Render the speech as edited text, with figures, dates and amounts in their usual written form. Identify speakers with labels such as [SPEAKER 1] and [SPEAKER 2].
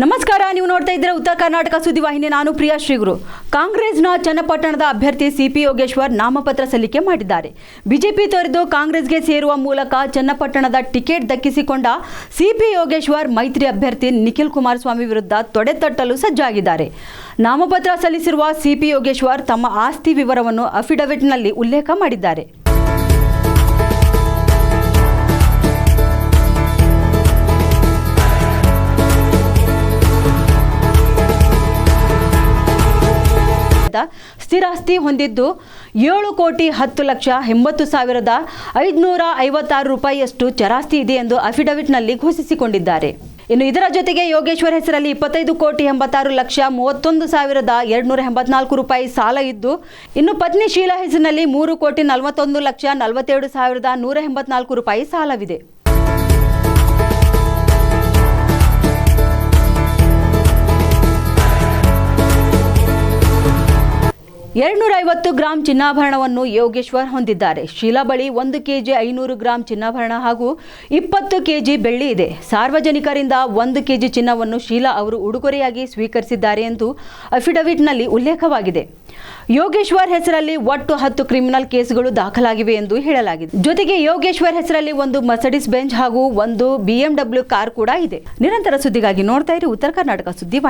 [SPEAKER 1] ನಮಸ್ಕಾರ, ನೀವು ನೋಡ್ತಾ ಇದ್ದೀರಾ ಉತ್ತರ ಕರ್ನಾಟಕ ಸುದ್ದಿವಾಹಿನಿ. ನಾನು ಪ್ರಿಯಾ ಶ್ರೀಗುರು. ಕಾಂಗ್ರೆಸ್ನ ಚನ್ನಪಟ್ಟಣದ ಅಭ್ಯರ್ಥಿ ಸಿಪಿ ಯೋಗೇಶ್ವರ್ ನಾಮಪತ್ರ ಸಲ್ಲಿಕೆ ಮಾಡಿದ್ದಾರೆ. ಬಿಜೆಪಿ ತೊರೆದು ಕಾಂಗ್ರೆಸ್ಗೆ ಸೇರುವ ಮೂಲಕ ಚನ್ನಪಟ್ಟಣದ ಟಿಕೆಟ್ ದಕ್ಕಿಸಿಕೊಂಡ ಸಿಪಿ ಯೋಗೇಶ್ವರ್ ಮೈತ್ರಿ ಅಭ್ಯರ್ಥಿ ನಿಖಿಲ್ ಕುಮಾರಸ್ವಾಮಿ ವಿರುದ್ಧ ತೊಡೆತಟ್ಟಲು ಸಜ್ಜಾಗಿದ್ದಾರೆ. ನಾಮಪತ್ರ ಸಲ್ಲಿಸಿರುವ ಸಿಪಿ ಯೋಗೇಶ್ವರ್ ತಮ್ಮ ಆಸ್ತಿ ವಿವರವನ್ನು ಅಫಿಡವಿಟ್ನಲ್ಲಿ ಉಲ್ಲೇಖ ಮಾಡಿದ್ದಾರೆ. ಸ್ಥಿರಾಸ್ತಿ ಹೊಂದಿದ್ದು 7,10,80,556 ರೂಪಾಯಿಯಷ್ಟು ಚರಾಸ್ತಿ ಇದೆ ಎಂದು ಅಫಿಡವಿಟ್ನಲ್ಲಿ ಘೋಷಿಸಿಕೊಂಡಿದ್ದಾರೆ. ಇನ್ನು ಇದರ ಜೊತೆಗೆ ಯೋಗೇಶ್ವರ್ ಹೆಸರಲ್ಲಿ 25,86,31,284 ರೂಪಾಯಿ ಸಾಲ ಇದ್ದು, ಇನ್ನು ಪತ್ನಿ ಶೀಲಾ ಹೆಸರಿನಲ್ಲಿ 3,41,42,184 ರೂಪಾಯಿ ಸಾಲವಿದೆ. 250 ಗ್ರಾಂ ಚಿನ್ನಾಭರಣವನ್ನು ಯೋಗೇಶ್ವರ್ ಹೊಂದಿದ್ದಾರೆ. ಶೀಲಾ ಬಳಿ 1 ಕೆಜಿ 500 ಗ್ರಾಂ ಚಿನ್ನಾಭರಣ ಹಾಗೂ 20 ಕೆಜಿ ಬೆಳ್ಳಿ ಇದೆ. ಸಾರ್ವಜನಿಕರಿಂದ 1 ಕೆಜಿ ಚಿನ್ನವನ್ನು ಶೀಲಾ ಅವರು ಉಡುಗೊರೆಯಾಗಿ ಸ್ವೀಕರಿಸಿದ್ದಾರೆ ಎಂದು ಅಫಿಡವಿಟ್ನಲ್ಲಿ ಉಲ್ಲೇಖವಾಗಿದೆ. ಯೋಗೇಶ್ವರ್ ಹೆಸರಲ್ಲಿ ಒಟ್ಟು 10 ಕ್ರಿಮಿನಲ್ ಕೇಸ್ಗಳು ದಾಖಲಾಗಿವೆ ಎಂದು ಹೇಳಲಾಗಿದೆ. ಜೊತೆಗೆ ಯೋಗೇಶ್ವರ್ ಹೆಸರಲ್ಲಿ 1 ಮರ್ಸಿಡಿಸ್ ಬೆಂಜ್ ಹಾಗೂ 1 BMW ಕಾರ್ ಕೂಡ ಇದೆ. ನಿರಂತರ ಸುದ್ದಿಗಾಗಿ ನೋಡ್ತಾ ಇರಿ ಉತ್ತರ ಕರ್ನಾಟಕ ಸುದ್ದಿವಾಹಿನಿ.